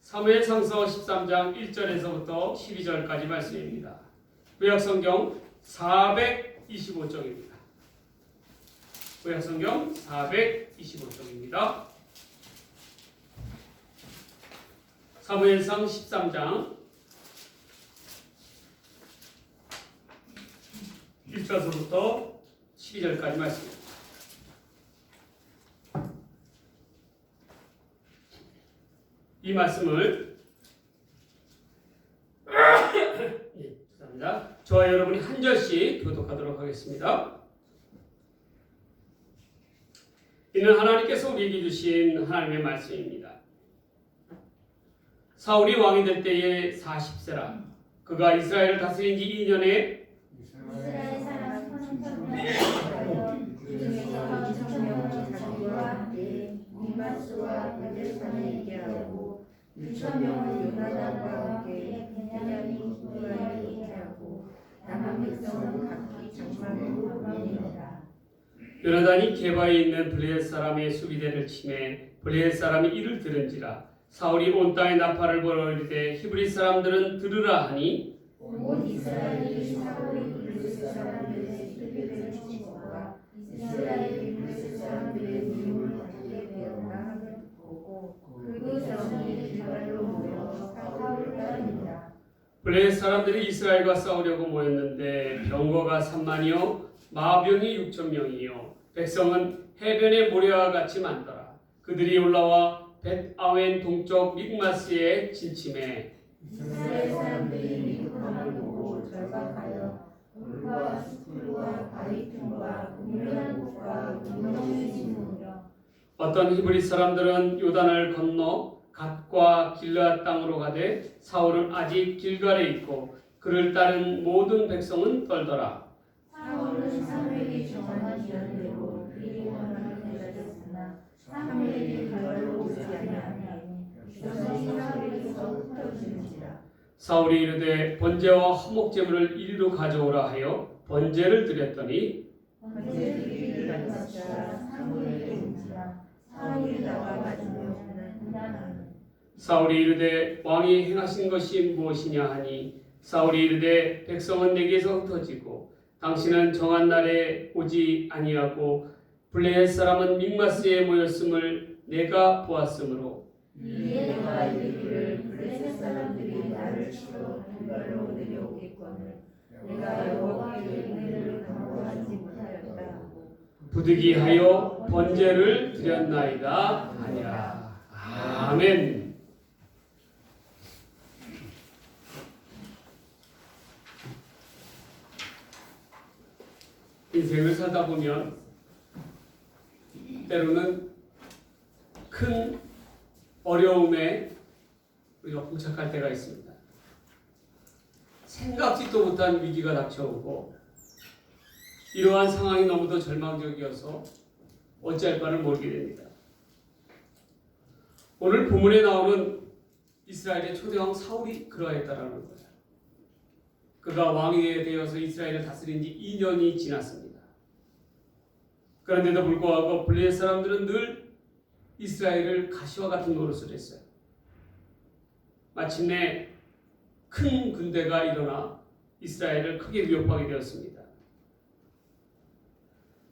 사무엘상서 13장 1절에서부터 12절까지 말씀입니다. 구약성경 425쪽입니다. 구약성경 425쪽입니다. 사무엘상 13장 1절에서부터 12절까지 말씀입니다. 이 말씀을 죄송합니다. 저와 여러분이 한 절씩 교독하도록 하겠습니다. 이는 하나님께서 우리에게 주신 하나님의 말씀입니다. 사울이 왕이 될 때에 40세라. 그가 이스라엘을 다스린 지 2년에 이스라엘 사람 3,000명을 그중에서 2,000명을 자기와 함께 미마스와 베델산에 있게 하고 6,000명을 요나단과 함께 베냐민 기브아에 있게 하고 남은 백성은 각기 장막으로 보내니라. 요나단이 게바에 있는 블레셋 사람의 수비대를 치매 블레셋 사람이 이를 들은지라. 사울이 온 땅에 나팔을 불어 이르되 히브리 사람들은 들으라 하니 온 이스라엘이 사울이 블레셋 사람들의 수비대를 치고가 이스라엘이 블레셋 사람들의 미움을 받게 되었다 하는 보고 그 성이 기발로 모여 사울을 따릅니다. 블레셋 사람들이 이스라엘과 싸우려고 모였는데 병거가 3만이요 마병이 6,000명이요 백성은 해변의 모래와 같이 많더라. 그들이 올라와 벳아웬 동쪽 믹마스에 진침해 이스라엘 사람들이 미국함을 보고 절박하여 돌과 숯불과 바위틈과 은밀한 곳과 운동이 심으며 어떤 히브리 사람들은 요단을 건너 갓과 길르앗 땅으로 가되 사울은 아직 길갈에 있고 그를 따른 모든 백성은 떨더라. 사울은 사무엘이 정한 기한대로 그의 원함을 내려졌으나 사무엘이 그걸로 오지 아니하니 백성이 사울에게서 흩어지는지라. 사울이 이르되 번제와 화목 제물을 이리로 가져오라 하여 번제를 드렸더니 번제드리기를 받았자 사무엘의 인지라. 사울이 나와가지고 나는 사울이 이르되 왕이 행하신 것이 무엇이냐 하니 사울이 이르되 백성은 내게서 흩어지고 당신은 정한 날에 오지 아니하고 블레셋 사람은 믹마스에 모였음을 내가 보았으므로 이에 내가 이르기를 블레셋 사람들이 나를 치러 길갈로 내려오겠거늘 내가 여호와께 은혜를 강구하지 못하였다 하고 부득이하여 번제를 드렸나이다 하니라. 아멘. 인생을 살다 보면 때로는 큰 어려움에 우리가 봉착할 때가 있습니다. 생각지도 못한 위기가 닥쳐오고 이러한 상황이 너무도 절망적이어서 어찌할 바를 모르게 됩니다. 오늘 본문에 나오는 이스라엘의 초대왕 사울이 그러했다라는 거예요. 그가 왕이 되어서 이스라엘을 다스린 지 2년이 지났습니다. 그런데도 불구하고 블레셋 사람들은 늘 이스라엘을 가시와 같은 노릇을 했어요. 마침내 큰 군대가 일어나 이스라엘을 크게 위협하게 되었습니다.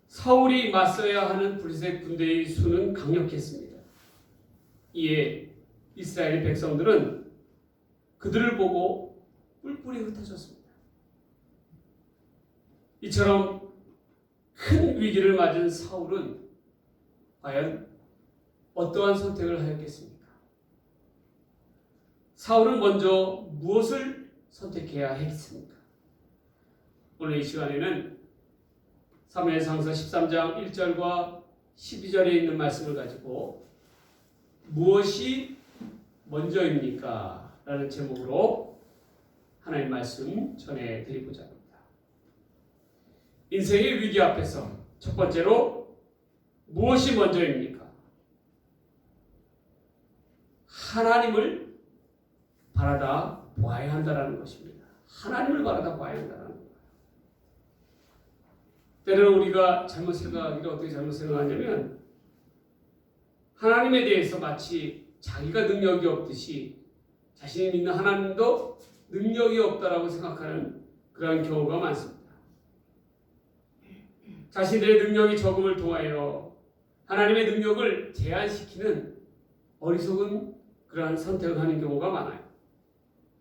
사울이 맞서야 하는 블레셋 군대의 수는 강력했습니다. 이에 이스라엘 백성들은 그들을 보고 뿔뿔이 흩어졌습니다. 이처럼 큰 위기를 맞은 사울은 과연 어떠한 선택을 하였겠습니까? 사울은 먼저 무엇을 선택해야 했습니까? 오늘 이 시간에는 사무엘상서 13장 1절과 12절에 있는 말씀을 가지고 무엇이 먼저입니까? 라는 제목으로 하나님 말씀 전해드리고자 합니다. 인생의 위기 앞에서 첫 번째로 무엇이 먼저입니까? 하나님을 바라다 보아야 한다는 것입니다. 하나님을 바라다 보아야 한다는 거예요. 때로는 우리가 잘못 생각하기를 어떻게 잘못 생각하냐면 하나님에 대해서 마치 자기가 능력이 없듯이 자신이 믿는 하나님도 능력이 없다라고 생각하는 그런 경우가 많습니다. 자신들의 능력이 적음을 통하여 하나님의 능력을 제한시키는 어리석은 그러한 선택을 하는 경우가 많아요.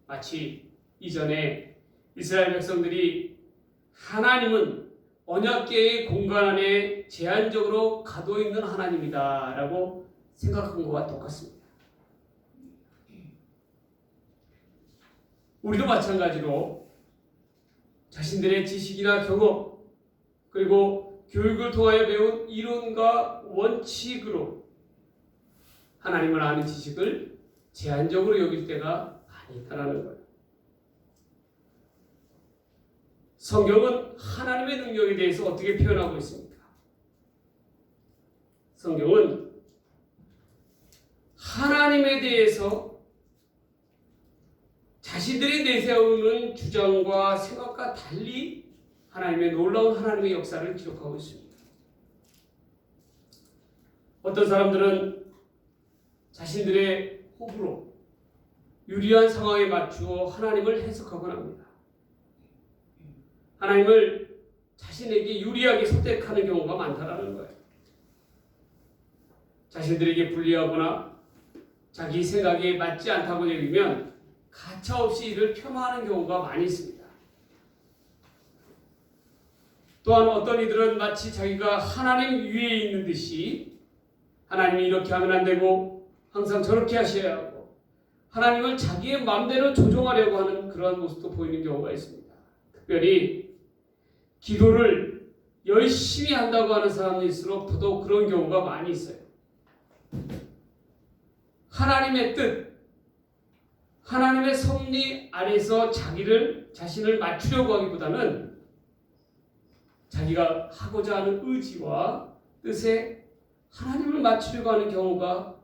마치 이전에 이스라엘 백성들이 하나님은 언약궤의 공간 안에 제한적으로 가둬 있는 하나님이다라고 생각한 것과 똑같습니다. 우리도 마찬가지로 자신들의 지식이나 경험 그리고 교육을 통하여 배운 이론과 원칙으로 하나님을 아는 지식을 제한적으로 여길 때가 많이 있다는 거예요. 성경은 하나님의 능력에 대해서 어떻게 표현하고 있습니까? 성경은 하나님에 대해서 자신들이 내세우는 주장과 생각과 달리 하나님의 놀라운 하나님의 역사를 기록하고 있습니다. 어떤 사람들은 자신들의 호불호, 유리한 상황에 맞추어 하나님을 해석하곤 합니다. 하나님을 자신에게 유리하게 선택하는 경우가 많다라는 거예요. 자신들에게 불리하거나 자기 생각에 맞지 않다고 여기면 가차없이 이를 폄하하는 경우가 많이 있습니다. 또한 어떤 이들은 마치 자기가 하나님 위에 있는 듯이 하나님이 이렇게 하면 안 되고 항상 저렇게 하셔야 하고 하나님을 자기의 마음대로 조종하려고 하는 그러한 모습도 보이는 경우가 있습니다. 특별히 기도를 열심히 한다고 하는 사람일수록 더더욱 그런 경우가 많이 있어요. 하나님의 뜻, 하나님의 섭리 아래서 자신을 맞추려고 하기보다는 자기가 하고자 하는 의지와 뜻에 하나님을 맞추려고 하는 경우가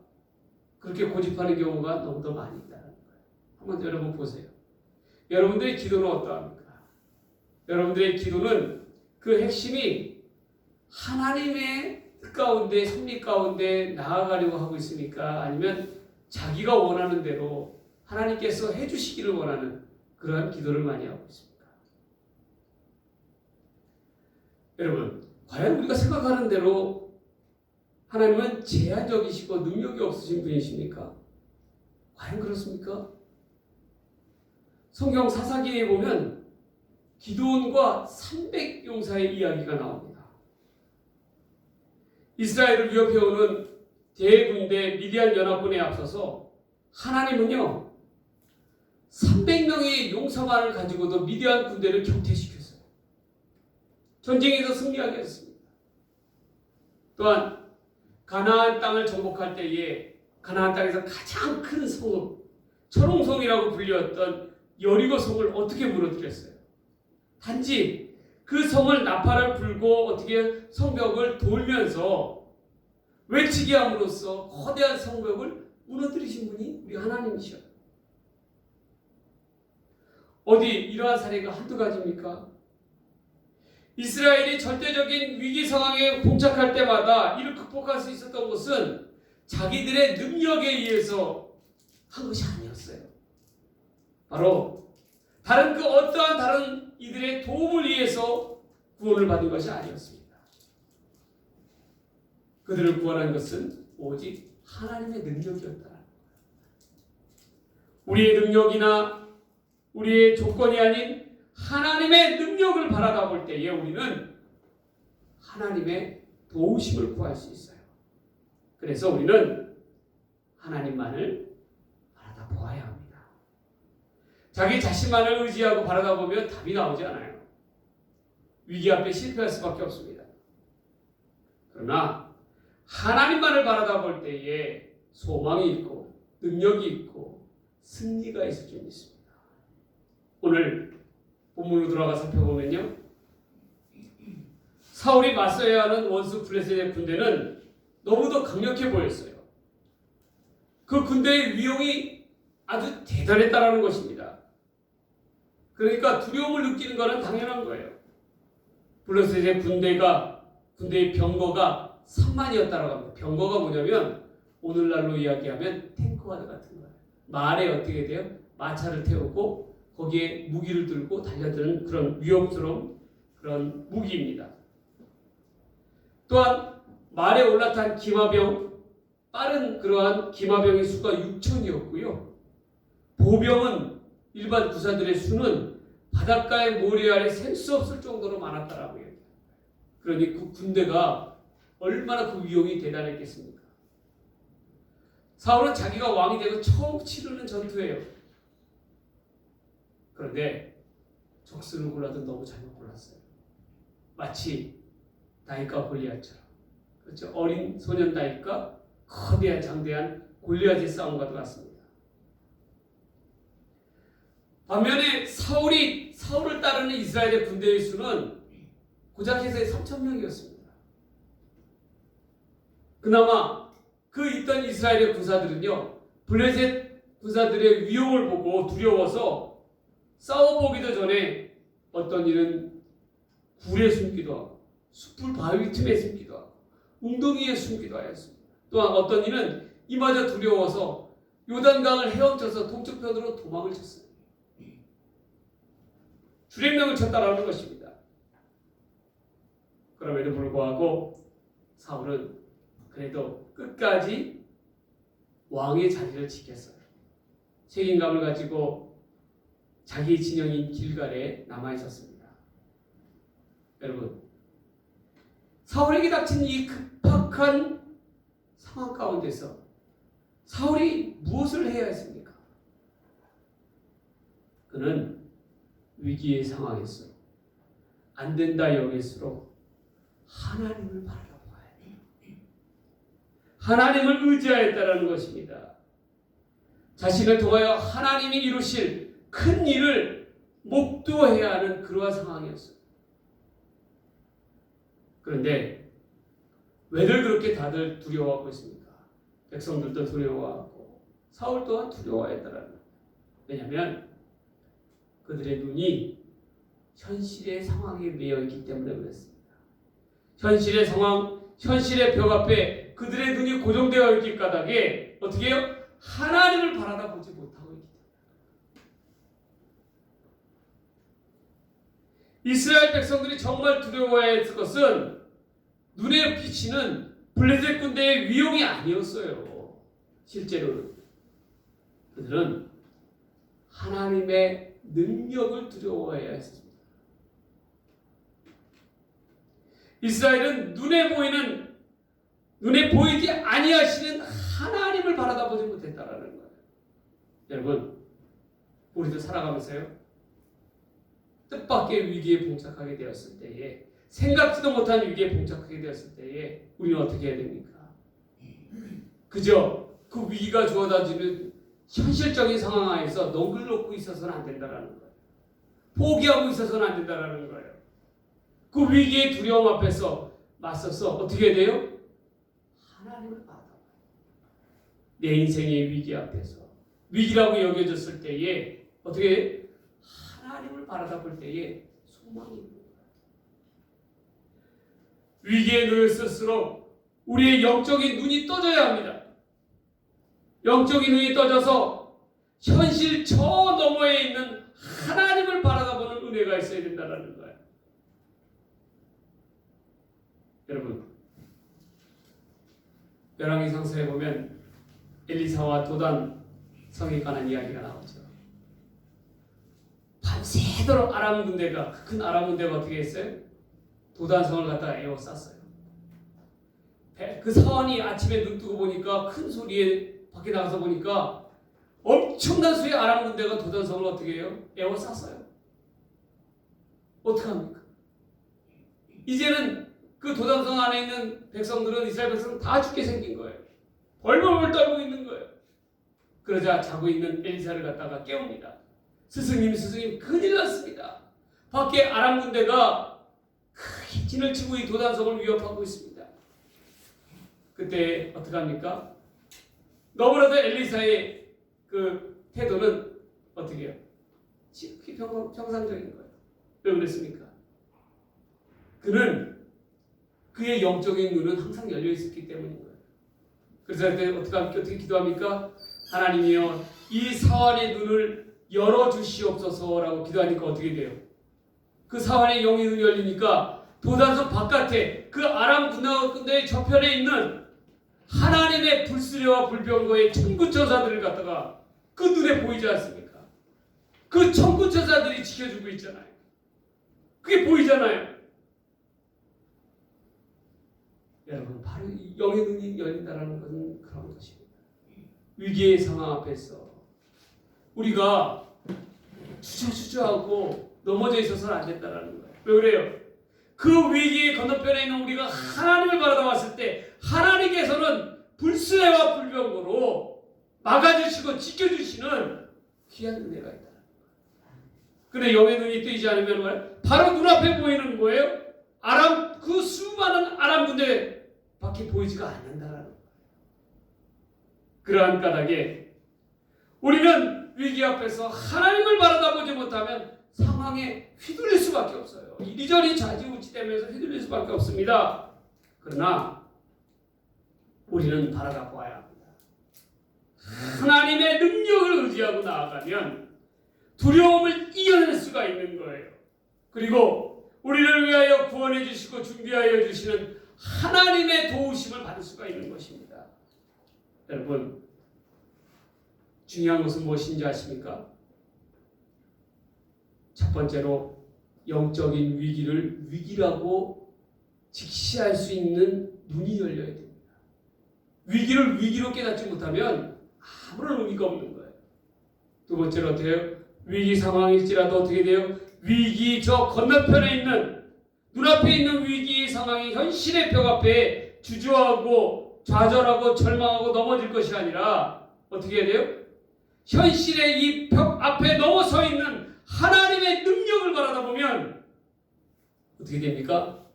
그렇게 고집하는 경우가 너무도 많이 있다는 거예요. 한번 여러분 보세요. 여러분들의 기도는 어떠합니까? 여러분들의 기도는 그 핵심이 하나님의 뜻 가운데 섭리 가운데 나아가려고 하고 있습니까? 아니면 자기가 원하는 대로 하나님께서 해주시기를 원하는 그러한 기도를 많이 하고 있습니까? 여러분, 과연 우리가 생각하는 대로 하나님은 제한적이시고 능력이 없으신 분이십니까? 과연 그렇습니까? 성경 사사기에 보면 기드온과 300용사의 이야기가 나옵니다. 이스라엘을 위협해오는 대군대 미디안 연합군에 앞서서 하나님은요 300명의 용사만을 가지고도 미디안 군대를 격퇴시켰어요. 전쟁에서 승리하게 했습니다. 또한 가나안 땅을 정복할 때에 가나안 땅에서 가장 큰 성읍 철옹성이라고 불렸던 여리고 성을 어떻게 무너뜨렸어요? 단지 그 성을 나팔을 불고 어떻게 성벽을 돌면서 외치게 함으로써 거대한 성벽을 무너뜨리신 분이 우리 하나님이셔요. 어디 이러한 사례가 한두 가지입니까? 이스라엘이 절대적인 위기 상황에 봉착할 때마다 이를 극복할 수 있었던 것은 자기들의 능력에 의해서 한 것이 아니었어요. 바로 다른 그 어떠한 다른 이들의 도움을 위해서 구원을 받은 것이 아니었습니다. 그들을 구원한 것은 오직 하나님의 능력이었다는 거예요. 우리의 능력이나 우리의 조건이 아닌 하나님의 능력을 바라다 볼 때에 우리는 하나님의 도우심을 구할 수 있어요. 그래서 우리는 하나님만을 바라다 보아야 합니다. 자기 자신만을 의지하고 바라다 보면 답이 나오지 않아요. 위기 앞에 실패할 수밖에 없습니다. 그러나 하나님만을 바라다 볼 때에 소망이 있고 능력이 있고 승리가 있을 줄 믿습니다. 오늘 본문으로 돌아가 살펴보면요. 사울이 맞서야 하는 원수 블레셋의 군대는 너무도 강력해 보였어요. 그 군대의 위용이 아주 대단했다라는 것입니다. 그러니까 두려움을 느끼는 것은 당연한 거예요. 블레셋의 군대의 병거가 3만이었다라고 합니다. 병거가 뭐냐면 오늘날로 이야기하면 탱크와 같은 거예요. 말에 어떻게 돼요? 마차를 태우고 거기에 무기를 들고 달려드는 그런 위협스러운 그런 무기입니다. 또한 말에 올라탄 기마병, 빠른 그러한 기마병의 수가 6,000이었고요. 보병은 일반 구사들의 수는 바닷가의 모래 아래 셀 수 없을 정도로 많았다라고 해요. 그러니 그 군대가 얼마나 그 위용이 대단했겠습니까? 사울은 자기가 왕이 되고 처음 치르는 전투예요. 그런데 적수를 골라도 너무 잘못 골랐어요. 마치 다윗과 골리앗처럼, 그렇죠? 어린 소년 다윗과 거대한 장대한 골리앗의 싸움과도 같습니다. 반면에 사울을 따르는 이스라엘의 군대의 수는 고작 해서 3,000명이었습니다. 그나마 그 있던 이스라엘의 군사들은요, 블레셋 군사들의 위용을 보고 두려워서 싸워보기도 전에 어떤 이는 굴에 숨기도 하고 숲을 바위 틈에 숨기도 하고 웅덩이에 숨기도 하였습니다. 또한 어떤 이는 이마저 두려워서 요단강을 헤엄쳐서 동쪽편으로 도망을 쳤어요. 주력명을 쳤다라는 것입니다. 그럼에도 불구하고 사울은 그래도 끝까지 왕의 자리를 지켰어요. 책임감을 가지고 자기 진영인 길갈에 남아 있었습니다. 여러분, 사울에게 닥친 이 급박한 상황 가운데서 사울이 무엇을 해야 했습니까? 그는 위기의 상황에서 안 된다 여길수록 하나님을 바라보아야 해요. 하나님을 의지하였다라는 것입니다. 자신을 통하여 하나님이 이루실 큰 일을 목도해야 하는 그러한 상황이었어요. 그런데 왜들 그렇게 다들 두려워하고 있습니까? 백성들도 두려워하고 사울 또한 두려워했다라는 거예요. 왜냐하면 그들의 눈이 현실의 상황에 매여 있기 때문에 그랬습니다. 현실의 상황, 현실의 벽 앞에 그들의 눈이 고정되어 있기 까닭에 어떻게 해요? 하나님을 바라다 보지 못하고 있기 때문에. 이스라엘 백성들이 정말 두려워해야 했을 것은 눈에 비치는 블레셋 군대의 위용이 아니었어요. 실제로는 그들은 하나님의 능력을 두려워해야 했습니다. 이스라엘은 눈에 보이지 아니하시는 하나님을 바라다 보지 못했다라는 거예요. 여러분, 우리도 살아가면서요, 뜻밖의 위기에 봉착하게 되었을 때에, 생각지도 못한 위기에 봉착하게 되었을 때에 우리는 어떻게 해야 됩니까? 그저 그 위기가 주어다지는 현실적인 상황 하에서 넋을 놓고 있어서는 안 된다라는 거예요. 포기하고 있어서는 안 된다라는 거예요. 그 위기의 두려움 앞에서 맞서서 어떻게 해야 돼요? 하나님을 바라봐요. 내 인생의 위기 앞에서 위기라고 여겨졌을 때에 어떻게 해요? 하나님을 바라다 볼 때에 소망이 있는 거예요. 위기에 놓였을수록 우리의 영적인 눈이 떠져야 합니다. 영적인 눈이 떠져서 현실 저 너머에 있는 하나님을 바라다보는 은혜가 있어야 된다는 거예요. 여러분, 열왕기상서에 보면 엘리사와 도단 성에 관한 이야기가 나오죠. 밤새도록 아람 군대가, 큰 아람 군대가 어떻게 했어요? 도단성을 갖다가 에워쌌어요. 그 사원이 아침에 눈 뜨고 보니까 큰 소리에 밖에 나가서 보니까 엄청난 수의 아람 군대가 도단성을 어떻게 해요? 에워쌌어요. 어떡합니까? 이제는 그 도단성 안에 있는 백성들은, 이스라엘 백성은 다 죽게 생긴 거예요. 벌벌벌 떨고 있는 거예요. 그러자 자고 있는 엘리사를 갖다가 깨웁니다. 스승님 큰일 났습니다. 밖에 아람 군대가 크게 진을 치고 이 도단성을 위협하고 있습니다. 그때 어떡합니까? 너무나도 엘리사의 그 태도는 어떻게 해요? 지극히 평상적인 거예요. 왜 그랬습니까? 그는 그의 영적인 눈은 항상 열려 있었기 때문인 거예요. 그래서 그때 어떻게 기도합니까? 하나님이여, 이 사환의 눈을 열어주시옵소서라고 기도하니까 어떻게 돼요? 그 사환의 영의 눈이 열리니까 도단성 바깥에 그 아람 군대의 저편에 있는 하나님의 불수레와 불병거의 천군천사들을 갖다가 그 눈에 보이지 않습니까? 그 천군천사들이 지켜주고 있잖아요. 그게 보이잖아요. 여러분, 바로 이 영의 눈이 열린다는 것은 그런 것입니다. 위기의 상황 앞에서 우리가 주저주저하고 넘어져 있어서는 안 된다는 거예요. 왜 그래요? 그 위기의 건너편에 있는 우리가 하나님을 바라봤을 때 하나님께서는 불수레와 불병거로 막아주시고 지켜주시는 귀한 은혜가 있다. 그런데 영의 눈이 뜨이지 않으면 바로 눈앞에 보이는 거예요. 그 수많은 아람 군대 밖에 보이지가 않는다라는 거예요. 그러한 까닭에 우리는 위기 앞에서 하나님을 바라다보지 못하면 상황에 휘둘릴 수밖에 없어요. 이리저리 좌지우지되면서 휘둘릴 수밖에 없습니다. 그러나 우리는 바라다 보아야 합니다. 하나님의 능력을 의지하고 나아가면 두려움을 이겨낼 수가 있는 거예요. 그리고 우리를 위하여 구원해 주시고 준비하여 주시는 하나님의 도우심을 받을 수가 있는 것입니다. 여러분, 중요한 것은 무엇인지 아십니까? 첫 번째로 영적인 위기를 위기라고 직시할 수 있는 눈이 열려야 됩니다. 위기를 위기로 깨닫지 못하면 아무런 의미가 없는 거예요. 두 번째로 어떻게 해요? 위기 상황일지라도 어떻게 돼요? 위기 저 건너편에 있는 눈앞에 있는 위기 상황이 현실의 벽 앞에 주저하고 좌절하고 절망하고 넘어질 것이 아니라 어떻게 해야 돼요? 현실의 이 벽 앞에 넘어서 있는 하나님의 능력을 바라다 보면 어떻게 됩니까?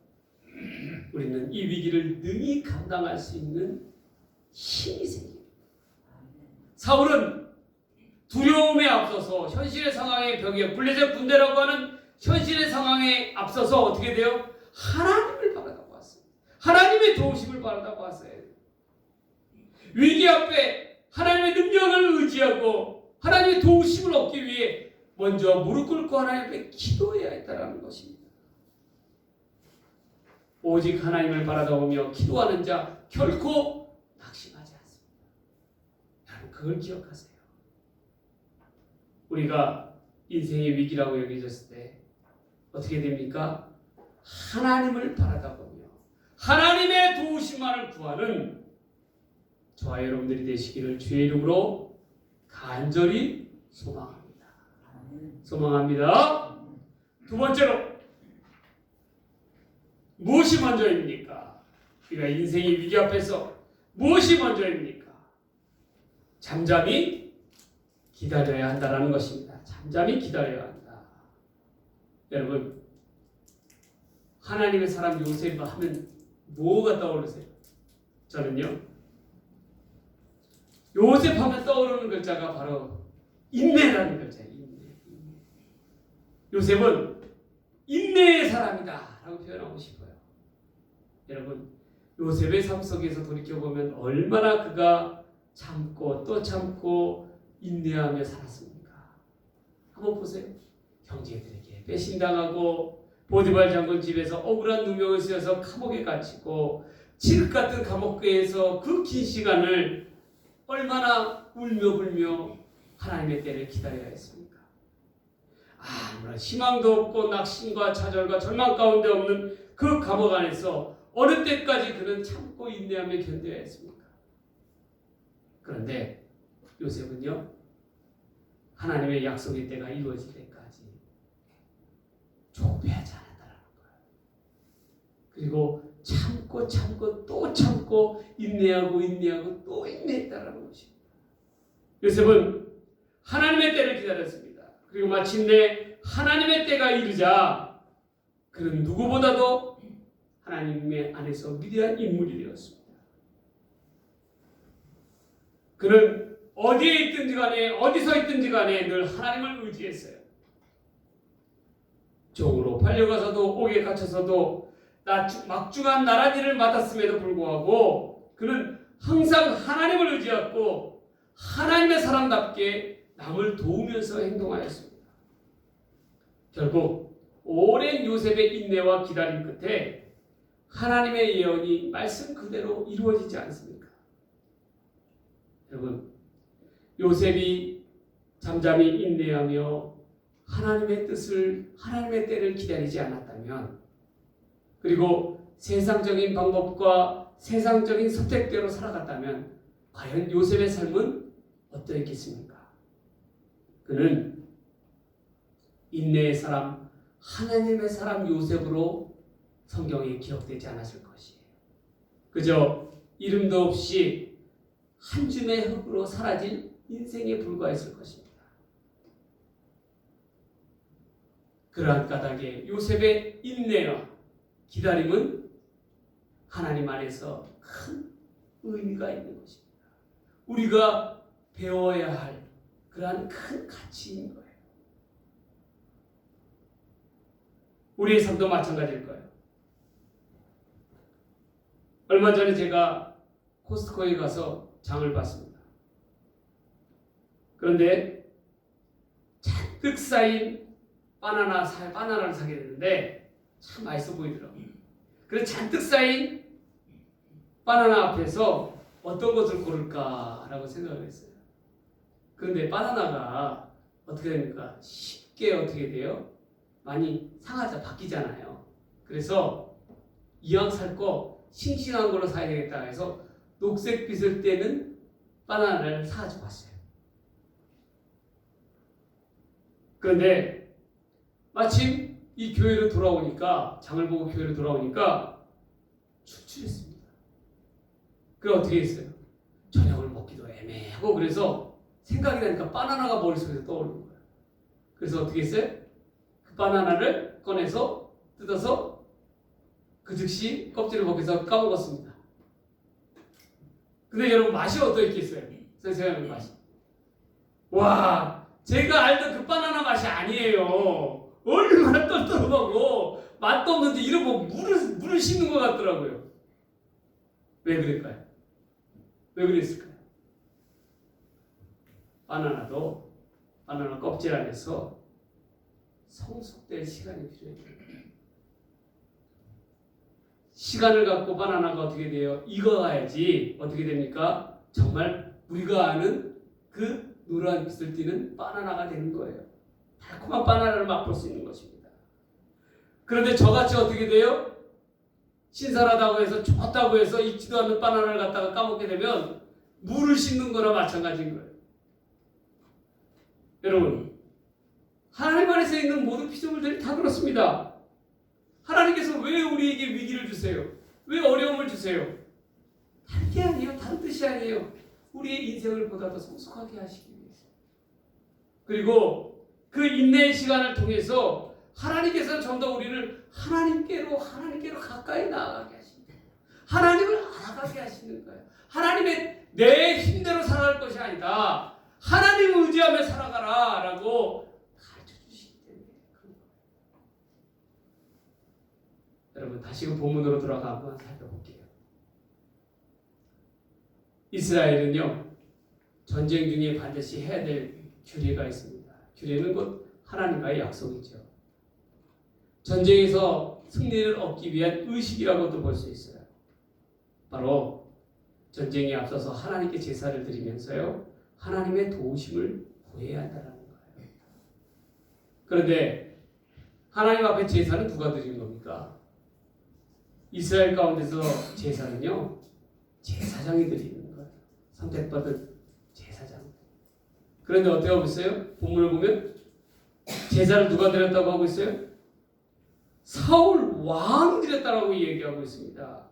우리는 이 위기를 능히 감당할 수 있는 힘이 생깁니다. 사울은 두려움에 앞서서 현실의 상황의 벽에 블레셋 군대라고 하는 현실의 상황에 앞서서 어떻게 돼요? 하나님을 바라다고 왔습니다. 하나님의 도우심을 바라다고 왔어요. 위기 앞에 하나님의 능력을 의지하고 하나님의 도우심을 얻기 위해 먼저 무릎 꿇고 하나님 앞에 기도해야 했다는 것입니다. 오직 하나님을 바라다보며 기도하는 자 결코 낙심하지 않습니다. 여러분, 그걸 기억하세요. 우리가 인생의 위기라고 여겨졌을 때 어떻게 됩니까? 하나님을 바라다보며 하나님의 도우심만을 구하는 저와 여러분들이 되시기를 주의 이름으로 간절히 소망합니다. 소망합니다. 두 번째로 무엇이 먼저입니까? 우리가 인생의 위기 앞에서 무엇이 먼저입니까? 잠잠히 기다려야 한다는 것입니다. 잠잠히 기다려야 한다. 여러분, 하나님의 사람 요셉 하면 뭐가 떠오르세요? 저는요, 요셉 하면 떠오르는 글자가 바로 인내라는 글자예요. 인내. 요셉은 인내의 사람이다 라고 표현하고 싶어요. 여러분, 요셉의 삶 속에서 돌이켜보면 얼마나 그가 참고 또 참고 인내하며 살았습니까? 한번 보세요. 형제들에게 배신당하고 보디발 장군 집에서 억울한 누명을 쓰여서 감옥에 gat히고 칠흑 같은 감옥에서 그 긴 시간을 얼마나 울며 불며 하나님의 때를 기다려야 했습니까? 아무런 희망도 없고 낙심과 좌절과 절망 가운데 없는 그 감옥 안에서 어느 때까지 그는 참고 인내하며 견뎌야 했습니까? 그런데 요셉은요, 하나님의 약속의 때가 이루어질 때까지 조급해하지 않았다는 거예요. 그리고 참고 또 참고 인내하고 또 인내했다는 것입니다. 요셉은 하나님의 때를 기다렸습니다. 그리고 마침내 하나님의 때가 이르자 그는 누구보다도 하나님의 안에서 위대한 인물이 되었습니다. 그는 어디에 있든지 간에 어디서 있든지 간에 늘 하나님을 의지했어요. 종으로 팔려가서도 옥에 갇혀서도 막중한 나랏일을 맡았음에도 불구하고 그는 항상 하나님을 의지했고 하나님의 사람답게 남을 도우면서 행동하였습니다. 결국 오랜 요셉의 인내와 기다림 끝에 하나님의 예언이 말씀 그대로 이루어지지 않습니까? 여러분, 요셉이 잠잠히 인내하며 하나님의 뜻을, 하나님의 때를 기다리지 않았다면, 그리고 세상적인 방법과 세상적인 선택대로 살아갔다면 과연 요셉의 삶은 어떠했겠습니까? 그는 인내의 사람, 하나님의 사람 요셉으로 성경에 기록되지 않았을 것이에요. 그저 이름도 없이 한 줌의 흙으로 사라질 인생에 불과했을 것입니다. 그러한 까닭에 요셉의 인내와 기다림은 하나님 안에서 큰 의미가 있는 것입니다. 우리가 배워야 할 그러한 큰 가치인 거예요. 우리의 삶도 마찬가지일 거예요. 얼마 전에 제가 코스트코에 가서 장을 봤습니다. 그런데 잔뜩 쌓인 바나나를 사게 됐는데 참 맛있어 보이더라고요. 그래서 잔뜩 쌓인 바나나 앞에서 어떤 것을 고를까라고 생각을 했어요. 그런데 바나나가 어떻게 됩니까? 쉽게 어떻게 돼요? 많이 상하자 바뀌잖아요. 그래서 이왕 살 거 싱싱한 걸로 사야 되겠다 해서 녹색빛을 띠는 바나나를 사가지고 왔어요. 그런데 마침 이 교회로 돌아오니까, 장을 보고 교회로 돌아오니까 출출했습니다. 그래서 어떻게 했어요? 저녁을 먹기도 애매하고 그래서 생각이 나니까 바나나가 머릿속에 떠오르는 거예요. 그래서 어떻게 했어요? 그 바나나를 꺼내서 뜯어서 그 즉시 껍질을 벗겨서 까먹었습니다. 근데 여러분 맛이 어떠했겠어요? 선생님의 맛이. 와, 제가 알던 그 바나나 맛이 아니에요. 얼마나 떨떠름하고 맛도 없는데 이런 거 물을 씹는 것 같더라고요. 왜 그럴까요? 왜 그랬을까요? 바나나도 바나나 껍질 안에서 성숙될 시간이 필요해요. 시간을 갖고 바나나가 어떻게 돼요? 익어가야지 어떻게 됩니까? 정말 우리가 아는 그 노란 빛을 띠는 바나나가 되는 거예요. 달콤한 바나나를 맛볼 수 있는 것입니다. 그런데 저같이 어떻게 돼요? 신선하다고 해서 좋다고 해서 익지도 않는 바나나를 갖다가 까먹게 되면 물을 씹는 거나 마찬가지인 거예요. 여러분, 하나님 안에서 있는 모든 피조물들이 다 그렇습니다. 하나님께서 왜 우리에게 위기를 주세요? 왜 어려움을 주세요? 다른 게 아니에요. 다른 뜻이 아니에요. 우리의 인생을 보다 더 성숙하게 하시기 위해서. 그리고 그 인내의 시간을 통해서 하나님께서 좀 더 우리를 하나님께로 가까이 나아가게 하십니다. 하나님을 알아가게 하시는 거예요. 하나님의 내 힘대로 살아갈 것이 아니다. 하나님을 의지하며 살아가라 라고 가르쳐 주시기 때문에 그런 거예요. 여러분, 다시금 본문으로 돌아가 한번 살펴볼게요. 이스라엘은요, 전쟁 중에 반드시 해야 될 규례가 있습니다. 규례는 곧 하나님과의 약속이죠. 전쟁에서 승리를 얻기 위한 의식이라고도 볼 수 있어요. 바로 전쟁에 앞서서 하나님께 제사를 드리면서요, 하나님의 도우심을 구해야 한다는 거예요. 그런데 하나님 앞에 제사는 누가 드리는 겁니까? 이스라엘 가운데서 제사는요, 제사장이 드리는 거예요. 선택받은 제사장. 그런데 어떻게 하고 있어요? 본문을 보면 제사를 누가 드렸다고 하고 있어요? 사울 왕이 드렸다라고 얘기하고 있습니다.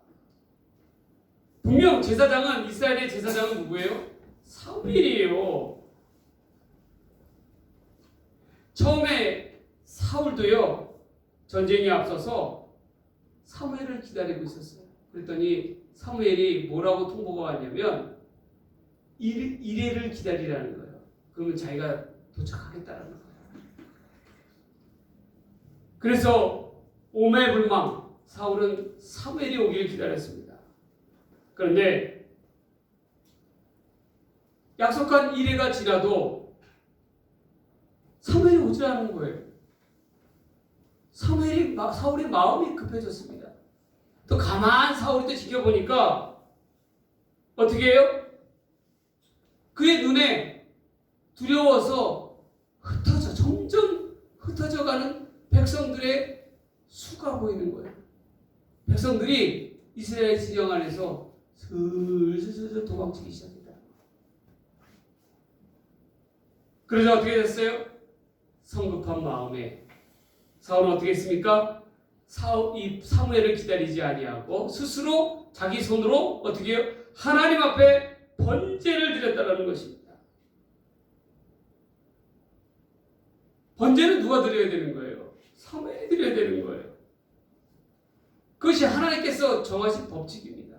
분명 제사장은, 이스라엘의 제사장은 누구예요? 사울이에요. 처음에 사울도요, 전쟁에 앞서서 사무엘을 기다리고 있었어요. 그랬더니 사무엘이 뭐라고 통보가 왔냐면 이레를 기다리라는 거예요. 그러면 자기가 도착하겠다라는 거예요. 그래서 오매불망 사울은 사무엘이 오기를 기다렸습니다. 그런데 약속한 이래가 지나도 사무엘이 오지 않은 거예요. 사울의 마음이 급해졌습니다. 또 가만 사울이 또 지켜보니까 어떻게 해요? 그의 눈에 두려워서 점점 흩어져가는 백성들의 수가 보이는 거예요. 백성들이 이스라엘 진영 안에서 슬슬 도망치기 시작합니다. 그러자 어떻게 됐어요? 성급한 마음에 사울은 어떻게 했습니까? 이 사무엘을 기다리지 아니하고 스스로 자기 손으로 어떻게 해요? 하나님 앞에 번제를 드렸다는 것입니다. 번제는 누가 드려야 되는 거예요? 사무엘이 드려야 되는 거예요. 그것이 하나님께서 정하신 법칙입니다.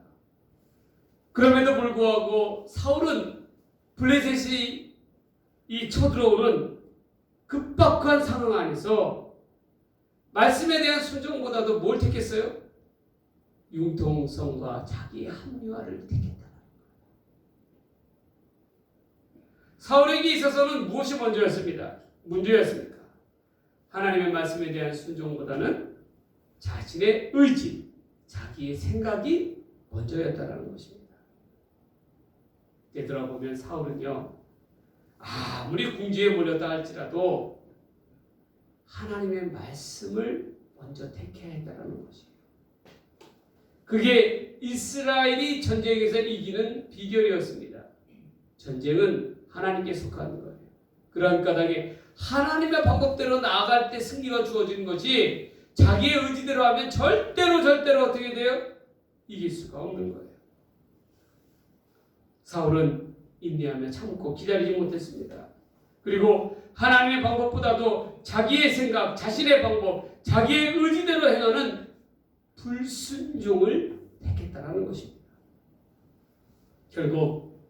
그럼에도 불구하고 사울은 블레셋이 쳐들어오는 급박한 상황 안에서 말씀에 대한 순종보다도 뭘 택했어요? 융통성과 자기의 합리화를 택했다. 사울에게 있어서는 무엇이 문제였습니까? 하나님의 말씀에 대한 순종보다는 자신의 의지, 자기의 생각이 먼저였다는 것입니다. 되돌아보면 사울은요, 아무리 궁지에 몰렸다 할지라도 하나님의 말씀을 먼저 택해야 했다는 것이에요. 그게 이스라엘이 전쟁에서 이기는 비결이었습니다. 전쟁은 하나님께 속하는 거예요. 그러한 까닭에 하나님의 방법대로 나아갈 때 승리가 주어지는 것이 자기의 의지대로 하면 절대로 어떻게 돼요? 이길 수가 없는 거예요. 사울은 인내하며 참고 기다리지 못했습니다. 그리고 하나님의 방법보다도 자기의 생각, 자신의 방법, 자기의 의지대로 행하는 불순종을 택했다는 것입니다. 결국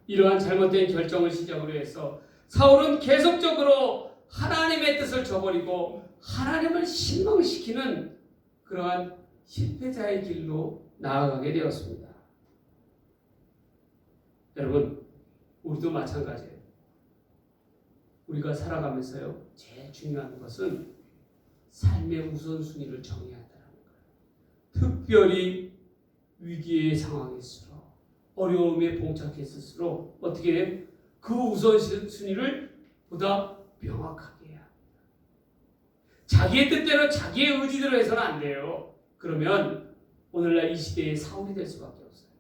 이러한 잘못된 결정을 시작으로 해서 사울은 계속적으로 하나님의 뜻을 저버리고 하나님을 실망시키는 그러한 실패자의 길로 나아가게 되었습니다. 여러분, 우리도 마찬가지예요. 우리가 살아가면서요, 제일 중요한 것은 삶의 우선순위를 정해야 한다는 거예요. 특별히 위기의 상황일수록, 어려움에 봉착했을수록 어떻게 해요? 그 우선순위를 보다 명확하게 해야 합니다. 자기의 뜻대로 자기의 의지대로 해서는 안 돼요. 그러면 오늘날 이 시대의 사울이 될 수밖에 없어요.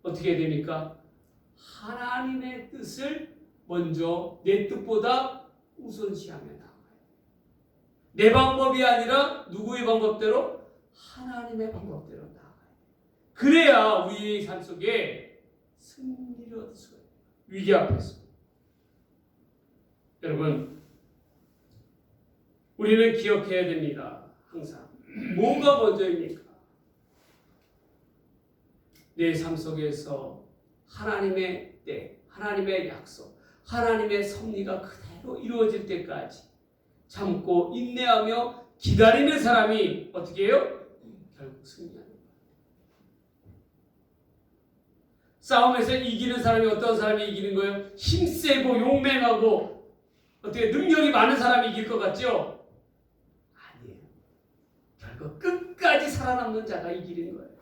어떻게 됩니까? 하나님의 뜻을 먼저 내 뜻보다 우선시하며 나아가요. 내 방법이 아니라 누구의 방법대로? 하나님의 방법대로 나아가요. 그래야 우리의 삶 속에 승리를 얻을 수가 있어요. 위기 앞에서. 여러분, 우리는 기억해야 됩니다. 항상. 뭐가 먼저입니까? 내 삶 속에서 하나님의 때, 하나님의 약속, 하나님의 섭리가 그대로 이루어질 때까지 참고 인내하며 기다리는 사람이 어떻게 해요? 결국 승리하는 거예요. 싸움에서 이기는 사람이 어떤 사람이 이기는 거예요? 힘세고 용맹하고 어떻게 능력이 많은 사람이 이길 것 같죠? 아니에요. 결국 끝까지 살아남는 자가 이기는 거예요.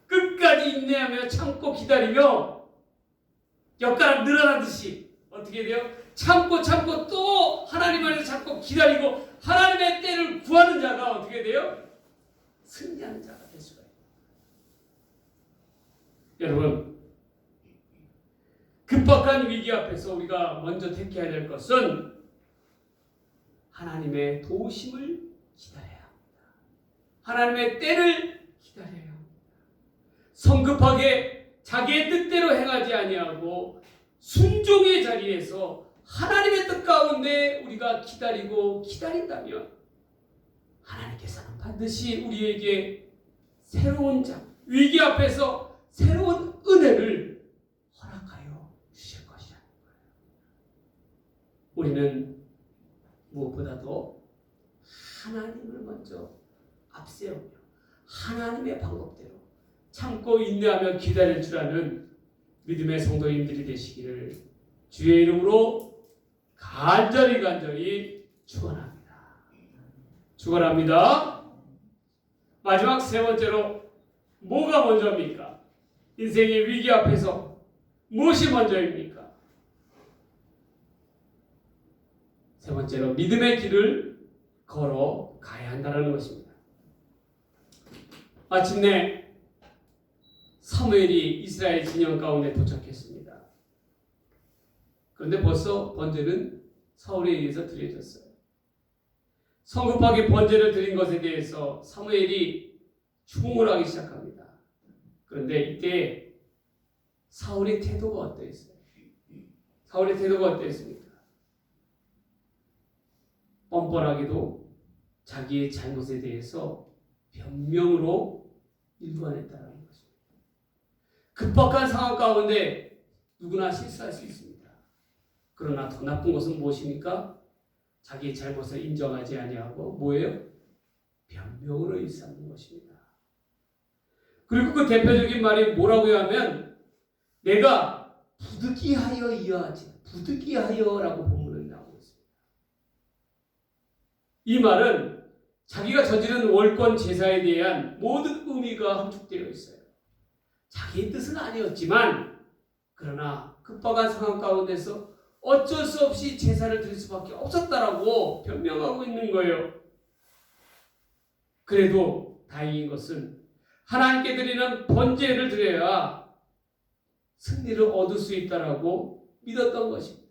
끝까지 인내하며 참고 기다리며 엿가락 늘어나듯이 어떻게 돼요? 참고 또 하나님 안에서 참고 기다리고 하나님의 때를 구하는 자가 어떻게 돼요? 승리하는 자가 될 수가 있어요. 여러분, 급박한 위기 앞에서 우리가 먼저 택해야 될 것은 하나님의 도우심을 기다려야 합니다. 하나님의 때를 기다려야 합니다. 성급하게 자기의 뜻대로 행하지 아니하고 순종의 자리에서 하나님의 뜻 가운데 우리가 기다리고 기다린다면 하나님께서는 반드시 우리에게 새로운 위기 앞에서 새로운 은혜를 허락하여 주실 것이라는 거예요. 우리는 무엇보다도 하나님을 먼저 앞세우며 하나님의 방법대로 참고 인내하며 기다릴 줄 아는 믿음의 성도님들이 되시기를 주의 이름으로 간절히 축원합니다. 축원합니다. 마지막 세 번째로 뭐가 먼저입니까? 인생의 위기 앞에서 무엇이 먼저입니까? 세 번째로 믿음의 길을 걸어가야 한다는 것입니다. 마침내 사무엘이 이스라엘 진영 가운데 도착했습니다. 그런데 벌써 번제는 사울에 의해서 드려졌어요. 성급하게 번제를 드린 것에 대해서 사무엘이 추궁을 하기 시작합니다. 그런데 이때 사울의 태도가 어떠했어요? 사울의 태도가 어떠했습니까? 뻔뻔하게도 자기의 잘못에 대해서 변명으로 일관했다는 것입니다. 급박한 상황 가운데 누구나 실수할 수 있습니다. 그러나 더 나쁜 것은 무엇입니까? 자기의 잘못을 인정하지 아니하고 뭐예요? 변명으로 일삼는 것입니다. 그리고 그 대표적인 말이 뭐라고 하면 내가 부득이하여 이어하지 부득이하여라고 본문에 나오고 있습니다. 이 말은 자기가 저지른 월권 제사에 대한 모든 의미가 함축되어 있어요. 자기의 뜻은 아니었지만 그러나 급박한 상황 가운데서 어쩔 수 없이 제사를 드릴 수밖에 없었다라고 변명하고 있는 거예요. 그래도 다행인 것은 하나님께 드리는 번제를 드려야 승리를 얻을 수 있다라고 믿었던 것입니다.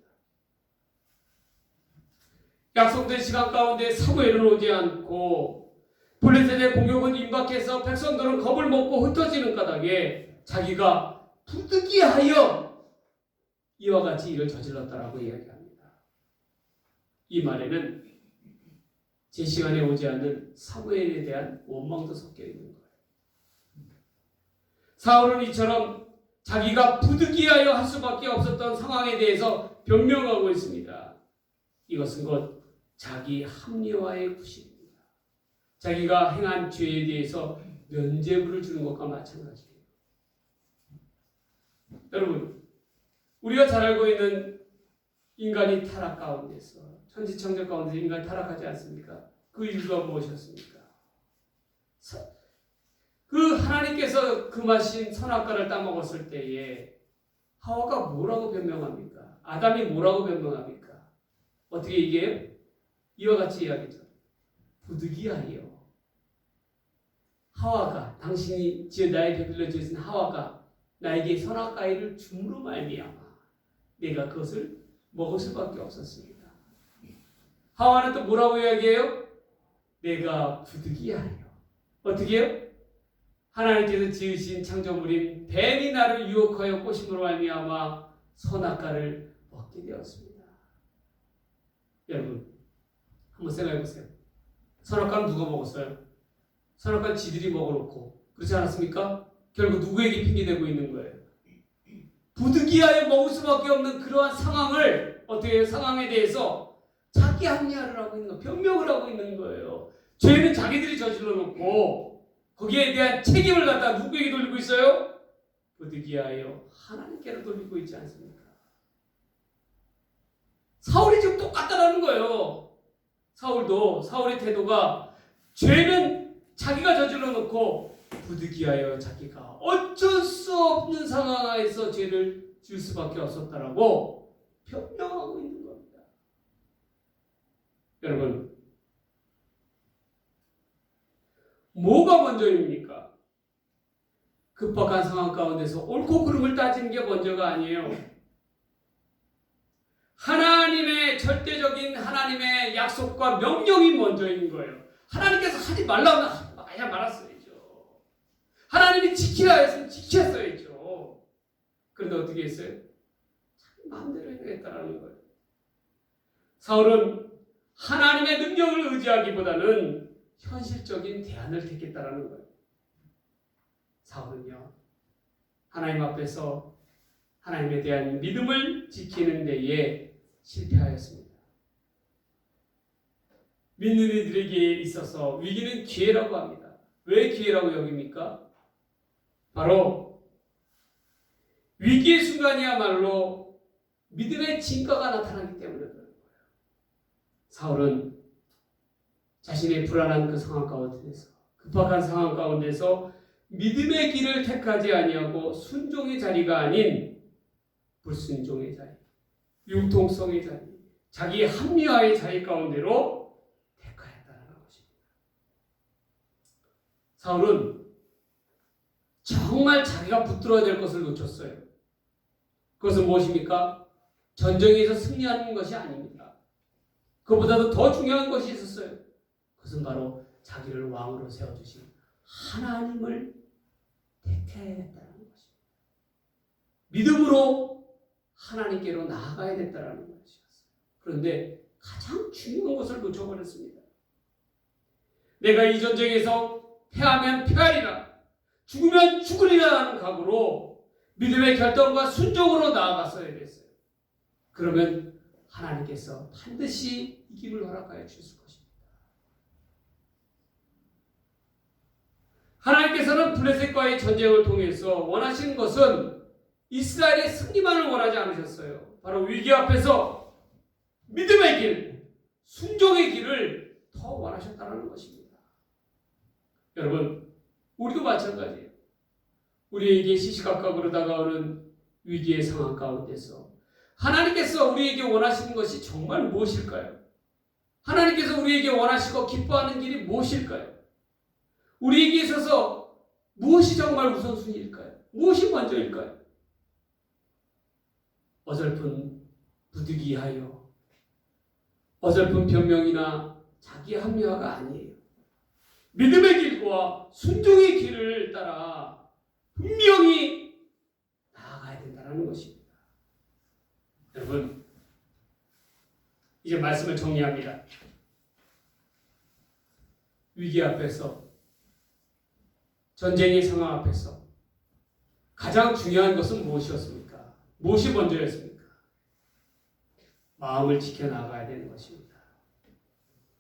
약속된 시간 가운데 사무엘은 오지 않고 블레셋의 공격은 임박해서 백성들은 겁을 먹고 흩어지는 까닭에 자기가 부득이하여 이와 같이 일을 저질렀다라고 이야기합니다. 이 말에는 제 시간에 오지 않는 사무엘에 대한 원망도 섞여 있는 거예요. 사울은 이처럼 자기가 부득이하여 할 수밖에 없었던 상황에 대해서 변명하고 있습니다. 이것은 곧 자기 합리화의 구실입니다. 자기가 행한 죄에 대해서 면죄부를 주는 것과 마찬가지예요. 여러분, 우리가 잘 알고 있는 인간이 타락 가운데서 천지창조 가운데서 인간이 타락하지 않습니까? 그 이유가 무엇이었습니까? 그 하나님께서 금하신 선악과를 따먹었을 때에 하와가 뭐라고 변명합니까? 아담이 뭐라고 변명합니까? 어떻게 얘기해요? 이와 같이 이야기죠. 부득이하여 하와가 당신이 나에게 빌려 주신 하와가 나에게 선악과를 줌으로 말미암아 내가 그것을 먹을 수밖에 없었습니다. 하와는 또 뭐라고 이야기해요? 내가 부득이하여 어떻게 해요? 하나님께서 지으신 창조물인 뱀이 나를 유혹하여 꼬심으로 말미암아 선악과를 먹게 되었습니다. 여러분 한번 생각해 보세요. 선악과는 누가 먹었어요? 선악과는 지들이 먹어놓고 그렇지 않았습니까? 결국 누구에게 핑계대고 있는 거예요? 부득이하여 먹을 수밖에 없는 그러한 상황을 어떻게 상황에 대해서 자기 합리화를 하고 있는 거, 변명을 하고 있는 거예요. 죄는 자기들이 저질러 놓고 거기에 대한 책임을 갖다 누구에게 돌리고 있어요? 부득이하여 하나님께로 돌리고 있지 않습니까? 사울이 지금 똑같다라는 거예요. 사울의 태도가 죄는 자기가 저질러 놓고 부득이하여 자기가 어쩔 수 없는 상황에서 죄를 지을 수밖에 없었다라고 변명하고 있는 겁니다. 여러분, 뭐가 먼저입니까? 급박한 상황 가운데서 옳고 그름을 따지는 게 먼저가 아니에요. 하나님의 절대적인 하나님의 약속과 명령이 먼저인 거예요. 하나님께서 하지 말라면 하지 말았어야죠. 하나님이 지키라 했으면 지켰어야죠. 그런데 어떻게 했어요? 자기 마음대로 행했다라는 거예요. 사울은 하나님의 능력을 의지하기보다는 현실적인 대안을 택했다라는 거예요. 사울은요, 하나님 앞에서 하나님에 대한 믿음을 지키는 데에 실패하였습니다. 믿는 이들에게 있어서 위기는 기회라고 합니다. 왜 기회라고 여깁니까? 바로 위기의 순간이야말로 믿음의 진가가 나타나기 때문에 그런 거예요. 사울은 자신의 불안한 그 상황 가운데서, 급박한 상황 가운데서 믿음의 길을 택하지 아니하고 순종의 자리가 아닌 불순종의 자리, 융통성의 자리, 자기 합리화의 자리 가운데로 택하였다는 것입니다. 사울은 정말 자기가 붙들어야 될 것을 놓쳤어요. 그것은 무엇입니까? 전쟁에서 승리하는 것이 아닙니다. 그보다도 더 중요한 것이 있었어요. 그것은 바로 자기를 왕으로 세워주신 하나님을 택해야겠다는 것입니다. 믿음으로 하나님께로 나아가야 됐다는 것이었어요. 그런데 가장 중요한 것을 놓쳐버렸습니다. 내가 이 전쟁에서 패하면 패하리라, 죽으면 죽으리라는 각오로 믿음의 결단과 순종으로 나아갔어야 됐어요. 그러면 하나님께서 반드시 이김을 허락하여 주실 것입니다. 하나님께서는 블레셋과의 전쟁을 통해서 원하시는 것은 이스라엘의 승리만을 원하지 않으셨어요. 바로 위기 앞에서 믿음의 길, 순종의 길을 더 원하셨다는 것입니다. 여러분, 우리도 마찬가지예요. 우리에게 시시각각으로 다가오는 위기의 상황 가운데서 하나님께서 우리에게 원하시는 것이 정말 무엇일까요? 하나님께서 우리에게 원하시고 기뻐하는 길이 무엇일까요? 우리에게 있어서 무엇이 정말 우선순위일까요? 무엇이 먼저일까요? 어설픈 부득이하여, 어설픈 변명이나 자기 합리화가 아니에요. 믿음의 길과 순종의 길을 따라 분명히 나아가야 된다는 것입니다. 여러분, 이제 말씀을 정리합니다. 위기 앞에서, 전쟁의 상황 앞에서 가장 중요한 것은 무엇이었습니까? 무엇이 먼저였습니까? 마음을 지켜나가야 되는 것입니다.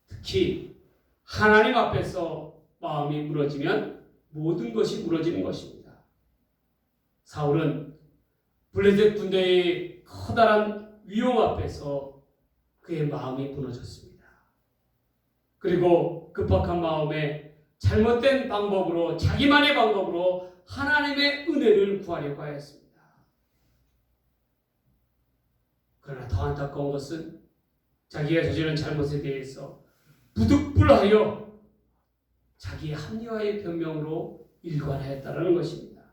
특히 하나님 앞에서 마음이 무너지면 모든 것이 무너지는 것입니다. 사울은 블레셋 군대의 커다란 위험 앞에서 그의 마음이 무너졌습니다. 그리고 급박한 마음에 잘못된 방법으로, 자기만의 방법으로 하나님의 은혜를 구하려고 하였습니다. 그러나 더 안타까운 것은 자기가 저지른 잘못에 대해서 부득불하여 자기의 합리화의 변명으로 일관하였다는 것입니다.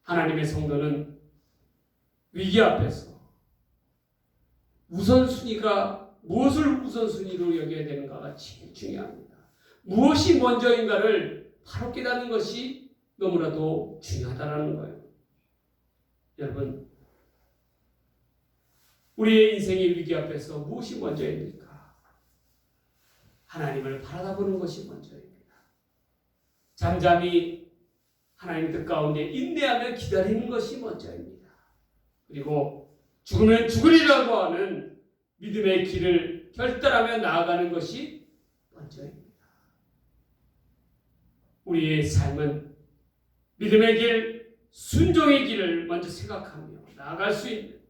하나님의 성도는 위기 앞에서 우선순위가 무엇을 우선순위로 여겨야 되는가가 제일 중요합니다. 무엇이 먼저인가를 바로 깨닫는 것이 너무나도 중요하다는 거예요. 여러분, 우리의 인생의 위기 앞에서 무엇이 먼저입니까? 하나님을 바라보는 것이 먼저입니다. 잠잠히 하나님 뜻 가운데 인내하며 기다리는 것이 먼저입니다. 그리고 죽으면 죽으리라고 하는 믿음의 길을 결단하며 나아가는 것이 먼저입니다. 우리의 삶은 믿음의 길, 순종의 길을 먼저 생각하며 나아갈 수 있는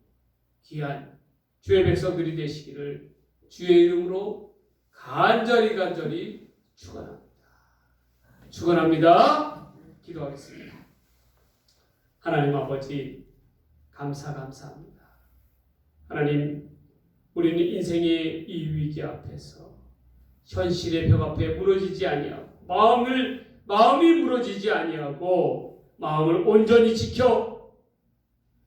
귀한 주의 백성들이 되시기를 주의 이름으로 간절히 축원합니다. 기도하겠습니다. 하나님 아버지, 감사합니다. 하나님, 우리는 인생의 이 위기 앞에서 현실의 벽 앞에 무너지지 아니하고 마음이 무너지지 아니하고 마음을 온전히 지켜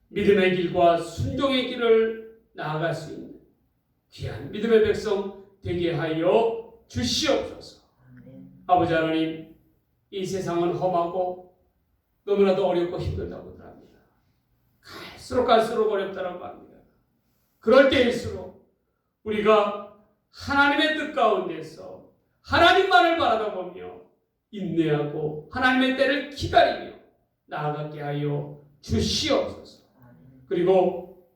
믿음의 길과 순종의 길을 나아갈 수 있는 귀한 믿음의 백성 되게 하여 주시옵소서. 아버지 하나님, 이 세상은 험하고 너무나도 어렵고 힘들다고들 합니다. 갈수록 어렵다라고 합니다. 그럴 때일수록 우리가 하나님의 뜻 가운데서 하나님만을 바라보며 인내하고 하나님의 때를 기다리며 나아가게 하여 주시옵소서. 그리고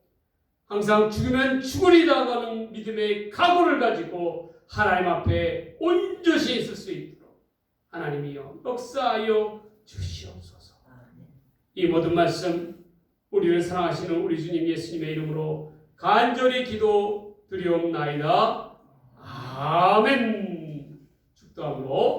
항상 죽으면 죽으리라고 하는 믿음의 각오를 가지고 하나님 앞에 온전히 있을 수 있도록 하나님이여 역사하여 주시옵소서. 이 모든 말씀 우리를 사랑하시는 우리 주님 예수님의 이름으로 간절히 기도 드리옵나이다. 아멘. 축도함으로